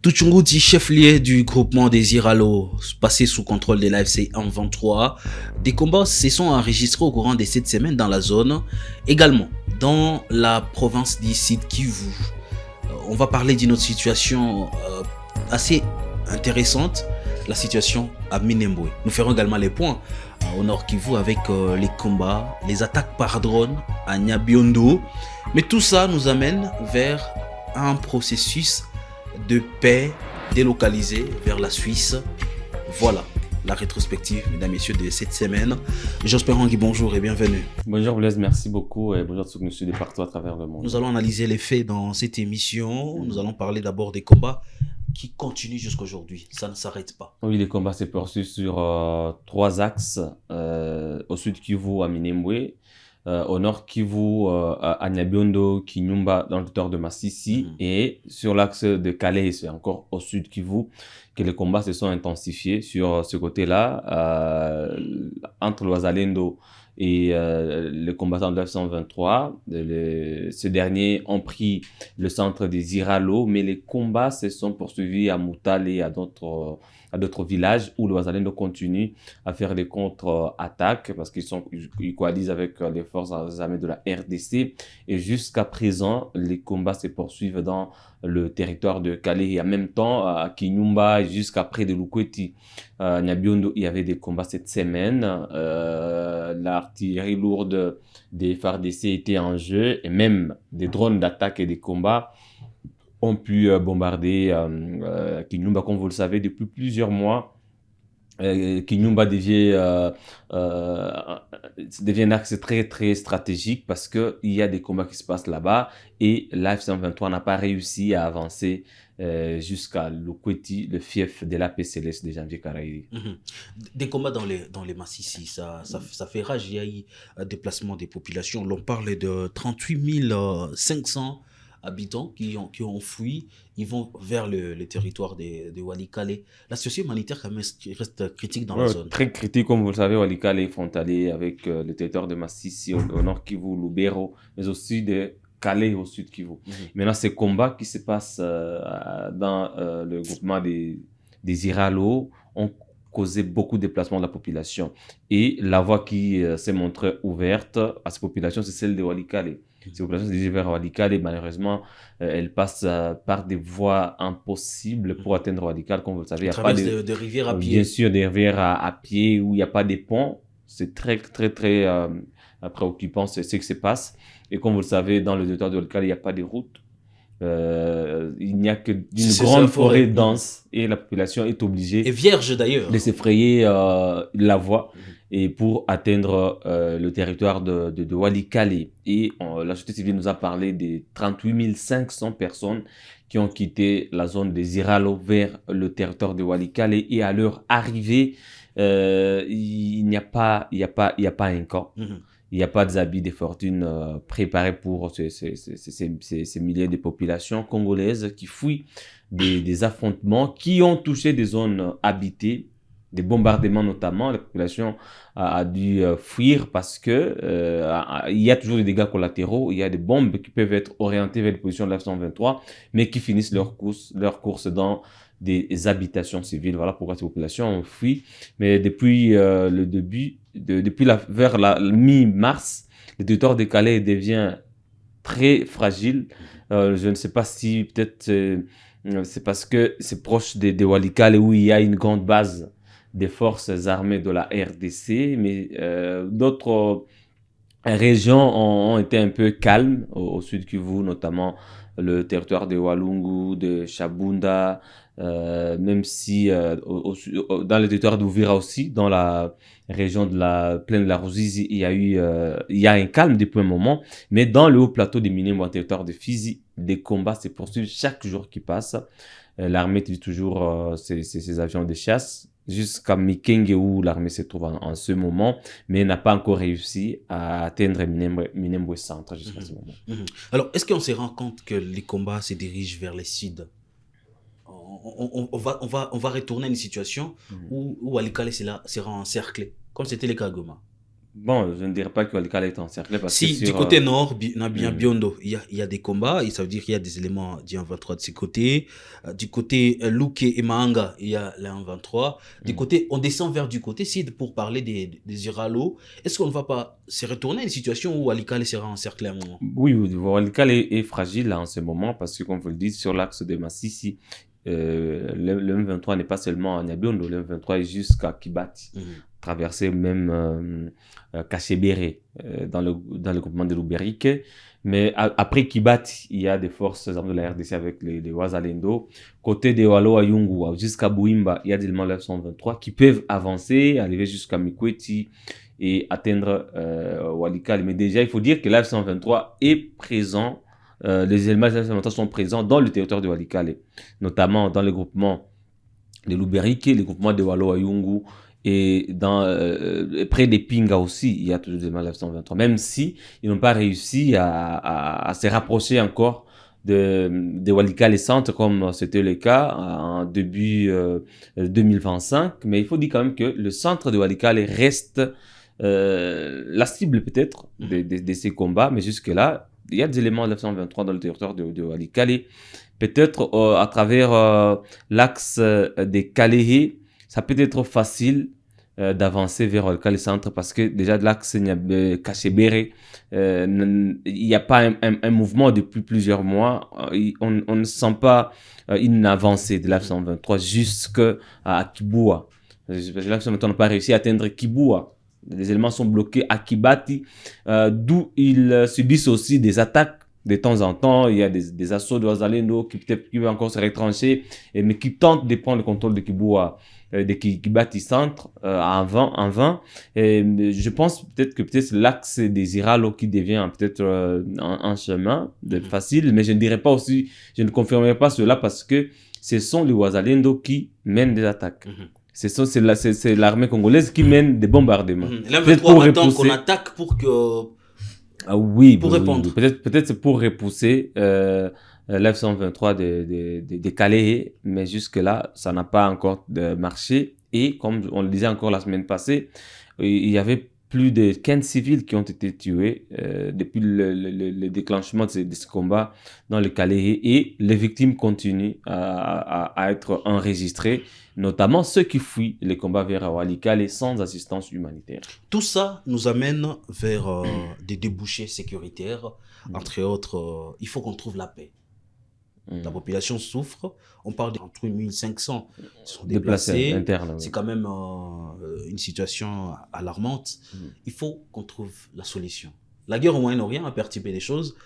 Tuchunguti, chef-lieu du groupement des Iralo, passé sous contrôle de l'AFC en 23. Des combats se sont enregistrés au courant de cette semaine dans la zone, également dans la province d'ici Kivu. On va parler d'une autre situation assez intéressante, la situation à Minembwe. Nous ferons également les points au nord Kivu avec les combats, les attaques par drone à Nyabiondo. Mais tout ça nous amène vers un processus de paix délocalisé vers la Suisse. Voilà la rétrospective, mesdames et messieurs, de cette semaine. J'espère Hangui, bonjour et bienvenue. Bonjour Blaise, merci beaucoup et bonjour à tous ceux qui nous de partout à travers le monde. Nous allons analyser les faits dans cette émission. Nous allons parler d'abord des combats qui continuent jusqu'à aujourd'hui. Ça ne s'arrête pas. Oui, les combats se poursuivent sur trois axes. Au sud Kivu à Minembwe, au nord Kivu à Nyabiondo, Kinyumba dans le territoire de Masisi, et sur l'axe de Calais, c'est encore au sud Kivu que les combats se sont intensifiés sur ce côté-là, entre Wazalendo et les combattants de l'F-123. Ces derniers ont pris le centre des Iralo, mais les combats se sont poursuivis à Moutale et à d'autres villages où le Wazalendo continue à faire des contre-attaques parce qu'ils coalisent avec les forces armées de la RDC. Et jusqu'à présent, les combats se poursuivent dans le territoire de Calais. Et en même temps, à Kinyumba, jusqu'à près de Lukweti, Nyabiondo, il y avait des combats cette semaine. L'artillerie lourde des FARDC était en jeu et même des drones d'attaque et des combats ont pu bombarder Kinyumba, comme vous le savez, depuis plusieurs mois. Kinyumba devient un axe très très stratégique parce qu'il y a des combats qui se passent là-bas et l'AF-123 n'a pas réussi à avancer jusqu'à Lukweti, le fief de l'APCLS de Janvier Karairi. Des combats dans les Massissi, ça fait rage. Il y a eu un déplacement des populations. L'on parle de 38 500 habitants qui ont fui. Ils vont vers le territoire de Walikale. La situation humanitaire quand même reste critique dans la zone. Très critique, comme vous le savez. Walikale est frontalier avec le territoire de Masisi au nord Kivu, Lubero, mais aussi de Calais au sud Kivu. Maintenant, ces combats qui se passent dans le groupement des Iralo ont causé beaucoup de déplacements de la population. Et la voie qui s'est montrée ouverte à ces populations, c'est celle de Walikale. Ces populations se dirigent vers Walikale et malheureusement, elles passent par des voies impossibles pour atteindre Walikale. Comme vous le savez, il n'y a pas de rivières à pied. Bien sûr, des rivières à pied où il n'y a pas de ponts. C'est très, très, très préoccupant ce qui se passe. Et comme vous le savez, dans le territoire de Walikale, il n'y a pas de route. Il n'y a que d'une grande forêt dense et la population est obligée, et vierge d'ailleurs, de s'effrayer la voie et pour atteindre le territoire de Walikale. Et la société civile nous a parlé des 38 500 personnes qui ont quitté la zone des Iralo vers le territoire de Walikale, et à leur arrivée, il n'y a pas un camp. Il n'y a pas des habits de fortune préparés pour ces milliers de populations congolaises qui fuient des affrontements qui ont touché des zones habitées, des bombardements notamment. La population a dû fuir parce que il y a toujours des dégâts collatéraux. Il y a des bombes qui peuvent être orientées vers les positions de l'F-123, mais qui finissent leur course dans des habitations civiles. Voilà pourquoi ces populations ont fui. Mais depuis le début, vers la mi-mars, le territoire de Calais devient très fragile. Je ne sais pas si peut-être c'est parce que c'est proche de Walikale où il y a une grande base des forces armées de la RDC, mais d'autres régions ont été un peu calmes au sud Kivu, notamment le territoire de Walungu, de Shabunda, même si dans le territoire d'Ouvira aussi, dans la région de la plaine de la Ruzizi, il y a un calme depuis un moment, mais dans le haut plateau de Minembwe, en territoire de Fizi, des combats se poursuivent chaque jour qui passe. L'armée utilise toujours ses avions de chasse jusqu'à Mikenge où l'armée se trouve en ce moment, mais n'a pas encore réussi à atteindre Minembwe centre jusqu'à ce moment. Alors, est-ce qu'on se rend compte que les combats se dirigent vers le sud? On va retourner à une situation où Walikale sera encerclé, comme c'était le cas à Goma. Bon, je ne dirais pas que Walikale est encerclé parce que Si du sur... côté nord, hmm, Biondo, il y a des combats, et ça veut dire qu'il y a des éléments du 1-23 de ces côtés. Du côté Luke et Mahanga, il y a le 1-23. Du hmm. côté, on descend vers du côté sud pour parler des Iralo. Est-ce qu'on ne va pas se retourner à une situation où Walikale sera encerclé à un moment? Oui, oui, Walikale est fragile là, en ce moment parce que, comme vous le dites, sur l'axe de Massissi, le M23 n'est pas seulement à Nyabiondo, le M23 est jusqu'à Kibati, traverser même Kachebere dans le groupement de Luberique. Mais après Kibati, il y a des forces armées de la RDC avec les Wazalendo. Côté de Walo Ayungu, jusqu'à Bouimba, il y a des éléments de l'F-123 qui peuvent avancer, arriver jusqu'à Mikweti et atteindre Walikale. Mais déjà, il faut dire que l'F-123 est présent. Les éléments de l'F-123 sont présents dans le territoire de Walikale, notamment dans le groupement de Luberique, le groupement de Walo Ayungu, et près des Pinga aussi, il y a toujours des éléments de l'F-123, même si ils n'ont pas réussi à se rapprocher encore de Walikale Centre, comme c'était le cas en début 2025. Mais il faut dire quand même que le centre de Walikale reste la cible peut-être de ces combats, mais jusque-là, il y a des éléments de l'F-123 dans le territoire de Walikale. Peut-être à travers l'axe des Kalehe, ça peut être facile d'avancer vers Walikale Centre parce que déjà de l'axe Kachebere, il n'y a pas un mouvement depuis plusieurs mois. On ne sent pas une avancée de l'F-123 jusqu'à Kibua. L'F-123 n'a pas réussi à atteindre Kibua. Les éléments sont bloqués à Kibati, d'où ils subissent aussi des attaques de temps en temps. Il y a des assauts de Wazalendo qui peut-être qui vont encore se retrancher, mais qui tentent de prendre le contrôle de Kibua, de Kibati Centre en vain. Et je pense peut-être c'est l'axe des Iralo qui devient peut-être un chemin facile, mais je ne dirais pas aussi, je ne confirmerai pas cela parce que ce sont les Wazalendo qui mènent des attaques. C'est l'armée congolaise qui mène des bombardements. L'M23 attend qu'on attaque pour que... Ah oui, pour répondre. Peut-être c'est pour repousser l'F-123 de Calais, mais jusque-là, ça n'a pas encore marché. Et comme on le disait encore la semaine passée, il y avait plus de 15 civils qui ont été tués depuis le déclenchement de ce combat dans le Calais, et les victimes continuent à être enregistrées, notamment ceux qui fuient les combats vers Walikale sans assistance humanitaire. Tout ça nous amène vers des débouchés sécuritaires, entre autres, il faut qu'on trouve la paix. La population souffre, on parle d'entre 1500 qui sont déplacés internes. C'est quand même une situation alarmante. Il faut qu'on trouve la solution. La guerre au Moyen-Orient a perturbé les choses.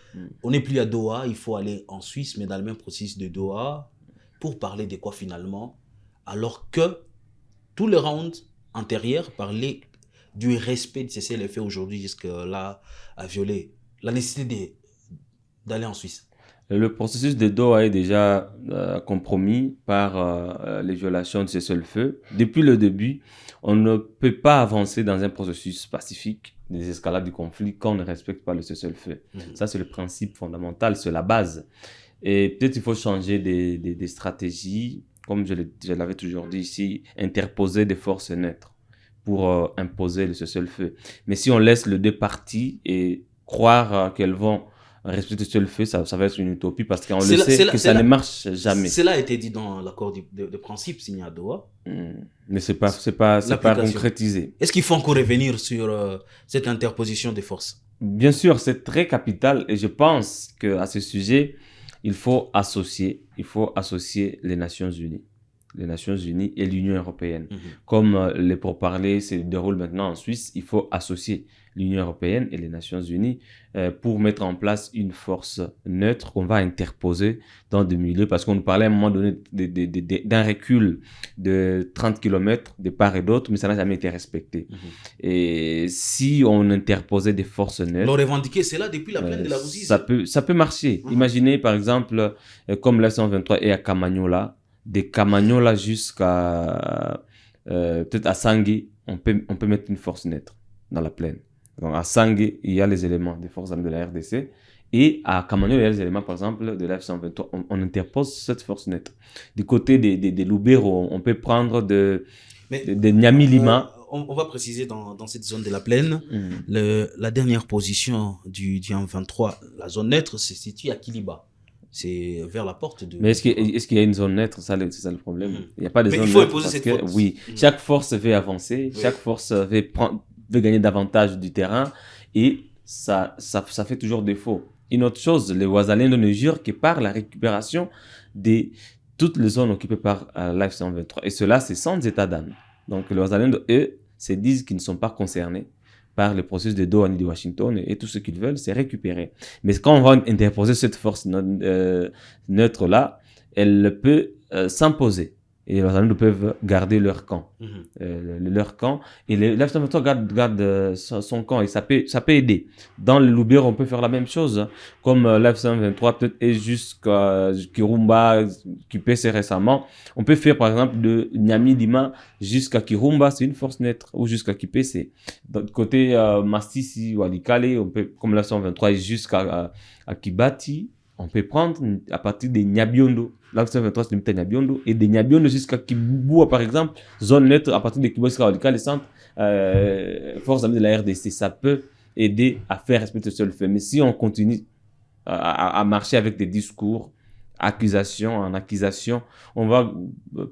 On n'est plus à Doha, il faut aller en Suisse, mais dans le même processus de Doha, pour parler de quoi finalement, alors que tout le round antérieur parlait du respect de cessez-le-feu aujourd'hui jusque-là à violer la nécessité d'aller en Suisse. Le processus de Doha est déjà compromis par les violations de cessez-le-feu. Depuis le début, on ne peut pas avancer dans un processus pacifique des escalades du conflit quand on ne respecte pas le cessez-le-feu. Ça, c'est le principe fondamental, c'est la base. Et peut-être il faut changer des stratégies, comme je l'avais toujours dit ici, interposer des forces neutres pour imposer le cessez-le-feu. Mais si on laisse les deux parties et croire qu'elles vont respecter le cessez-le-feu, ça va être une utopie parce qu'on le sait que ça ne marche jamais. Cela a été dit dans l'accord de principe signé à Doha. Mais c'est pas concrétisé. Est-ce qu'il faut encore revenir sur cette interposition des forces? Bien sûr, c'est très capital et je pense qu'à ce sujet, il faut associer les Nations Unies. Les Nations Unies et l'Union européenne. Comme les pourparlers se déroulent maintenant en Suisse, il faut associer l'Union européenne et les Nations Unies pour mettre en place une force neutre qu'on va interposer dans des milieux, parce qu'on nous parlait à un moment donné d'un recul de 30 km de part et d'autre, mais ça n'a jamais été respecté. Et si on interposait des forces neutres... L'ont revendiqué cela depuis la plaine de la Ruzizi. Ça peut marcher. Imaginez par exemple, comme l'F-123 est à Kamanyola, de Kamanyola jusqu'à peut-être à Sangui, on peut mettre une force neutre dans la plaine. Donc à Sangui, il y a les éléments des forces armées de la RDC, et à Kamanyola, il y a les éléments par exemple de l'F-123. On interpose cette force neutre. Du côté des Lubero, on peut prendre de Nyamilima. on va préciser dans cette zone de la plaine, la dernière position du M23, la zone neutre, se situe à Kiliba. C'est vers la porte de... Mais est-ce qu'il y a une zone neutre? C'est ça le problème. Il n'y a pas de zone neutre. Mais il faut imposer cette force. Oui, chaque force veut avancer, chaque force veut gagner davantage du terrain et ça fait toujours défaut. Une autre chose, les Ouazalendo ne jurent que par la récupération de toutes les zones occupées par l'AFC M23. Et cela, c'est sans état d'âme. Donc, les Ouazalendo, eux, se disent qu'ils ne sont pas concernés par le processus de Doha ni de Washington et tout ce qu'ils veulent, c'est récupérer. Mais quand on va interposer cette force neutre-là, elle peut s'imposer. Et les Ouazalendo peuvent garder leur camp. Leur camp. Et l'AFC M23 garde son camp. Et ça peut aider. Dans le Loubert, on peut faire la même chose. Hein. Comme l'AFC M23 peut-être est jusqu'à Kirumba, QPC récemment. On peut faire par exemple de Nyamidima jusqu'à Kirumba, c'est une force neutre. Ou jusqu'à QPC. D'un côté Masisi ou Alikale, on peut, comme l'AFC M23 est jusqu'à Kibati, on peut prendre à partir des Nyabiondo. L'AFC M23, c'est limité à Nyabiondo. Et des Nyabiondo jusqu'à Kiboua, par exemple, zone neutre, à partir de Kiboua jusqu'à Alikale, les centres, forces armées de la RDC. Ça peut aider à faire respecter ce seul fait. Mais si on continue à marcher avec des discours, accusation en accusation, on va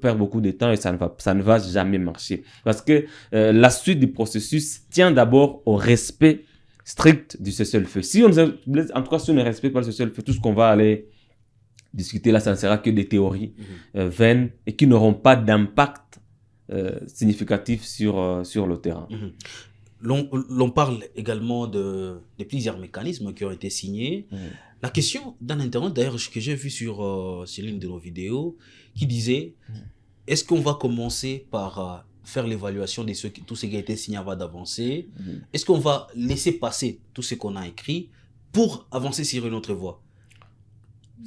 perdre beaucoup de temps et ça ne va jamais marcher. Parce que la suite du processus tient d'abord au respect strict du cessez-le-feu. En tout cas, si on ne respecte pas le cessez-le-feu, tout ce qu'on va aller discuter là, ça ne sera que des théories vaines et qui n'auront pas d'impact significatif sur le terrain. L'on parle également de plusieurs mécanismes qui ont été signés. La question d'un internaute, d'ailleurs, que j'ai vu sur l'une de nos vidéos, qui disait, est-ce qu'on va commencer par faire l'évaluation de tout ce qui a été signé avant d'avancer? Est-ce qu'on va laisser passer tout ce qu'on a écrit pour avancer sur une autre voie?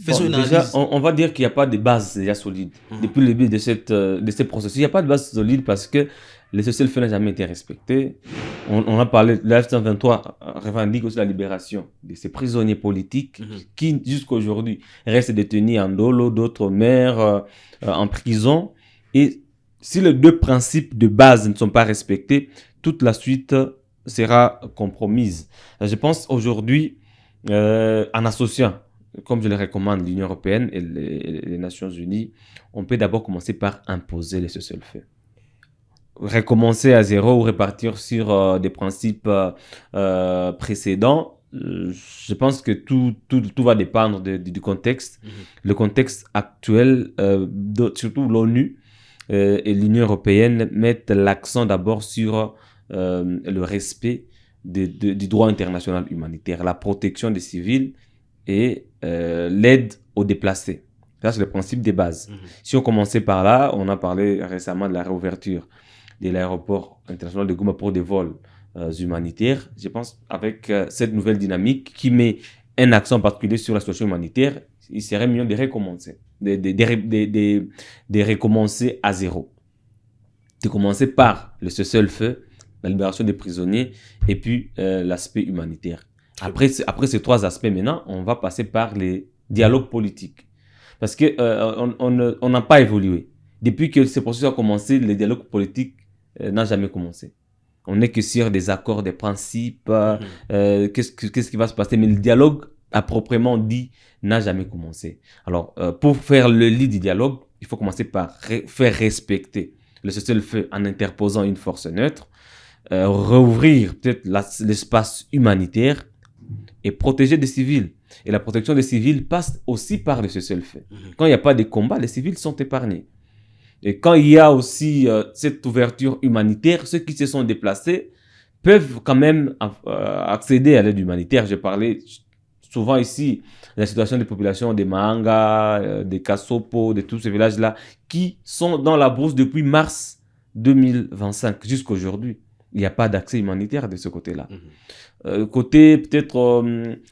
Faisons une analyse. Déjà, on va dire qu'il n'y a pas de base déjà solide. Depuis le début de ce processus, il n'y a pas de base solide parce que le cessez-le-feu n'a jamais été respecté. On a parlé, l'AFC M23 revendique aussi la libération de ces prisonniers politiques qui, jusqu'à aujourd'hui, restent détenus en dolo, d'autres maires en prison. Et si les deux principes de base ne sont pas respectés, toute la suite sera compromise. Je pense aujourd'hui, en associant, comme je le recommande, l'Union européenne et les Nations unies, on peut d'abord commencer par imposer le cessez-le-feu. Recommencer à zéro ou repartir sur des principes précédents, je pense que tout va dépendre du contexte. Le contexte actuel, surtout l'ONU et l'Union européenne mettent l'accent d'abord sur le respect du droit international humanitaire, la protection des civils et l'aide aux déplacés. Ça, c'est le principe des bases. Si on commençait par là, on a parlé récemment de la réouverture de l'aéroport international de Goma pour des vols humanitaires. Je pense avec cette nouvelle dynamique qui met un accent particulier sur la situation humanitaire, il serait mieux de recommencer, de recommencer à zéro. De commencer par le cessez-le-feu, la libération des prisonniers et puis l'aspect humanitaire. Après ces trois aspects, maintenant, on va passer par les dialogues politiques. Parce qu'on n'a pas évolué. Depuis que ce processus a commencé, les dialogues politiques n'ont jamais commencé. On n'est que sur des accords, des principes, qu'est-ce qui va se passer. Mais le dialogue, à proprement dit, n'a jamais commencé. Alors, pour faire le lit du dialogue, il faut commencer par faire respecter le cessez-le-feu en interposant une force neutre, rouvrir peut-être l'espace humanitaire et protéger des civils. Et la protection des civils passe aussi par le cessez-le-feu. Quand il n'y a pas de combat, les civils sont épargnés. Et quand il y a aussi cette ouverture humanitaire, ceux qui se sont déplacés peuvent quand même accéder à l'aide humanitaire. J'ai parlé souvent ici de la situation des populations des Mahanga, des Kasopo, de tous ces villages-là, qui sont dans la brousse depuis mars 2025 jusqu'à aujourd'hui. Il n'y a pas d'accès humanitaire de ce côté-là. Côté peut-être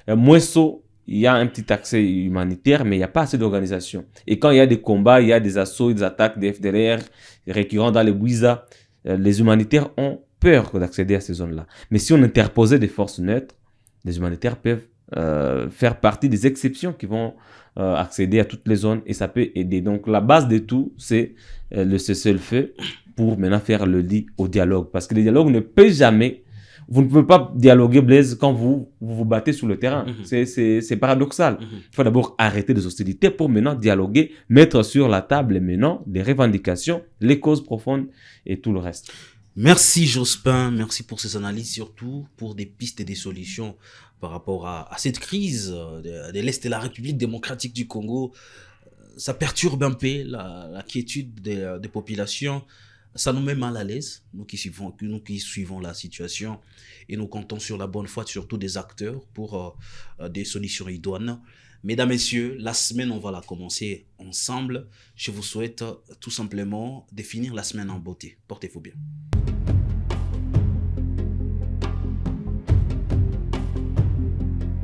Mouesso, il y a un petit accès humanitaire, mais il n'y a pas assez d'organisation. Et quand il y a des combats, il y a des assauts, des attaques des FDLR récurrents dans les Bouiza, les humanitaires ont peur d'accéder à ces zones-là. Mais si on interposait des forces neutres, les humanitaires peuvent faire partie des exceptions qui vont accéder à toutes les zones et ça peut aider. Donc la base de tout, c'est le cessez-le-feu pour maintenant faire le lit au dialogue. Parce que le dialogue ne peut jamais... Vous ne pouvez pas dialoguer, Blaise, quand vous battez sur le terrain. C'est paradoxal. Il faut d'abord arrêter les hostilités pour maintenant dialoguer, mettre sur la table maintenant les revendications, les causes profondes et tout le reste. Merci Jospin, merci pour ces analyses, surtout pour des pistes et des solutions par rapport à cette crise de l'Est de la République démocratique du Congo. Ça perturbe un peu la quiétude des populations. Ça nous met mal à l'aise, nous qui suivons la situation, et nous comptons sur la bonne foi, surtout des acteurs, pour des solutions idoines. Mesdames, Messieurs, la semaine, on va la commencer ensemble. Je vous souhaite tout simplement de finir la semaine en beauté. Portez-vous bien.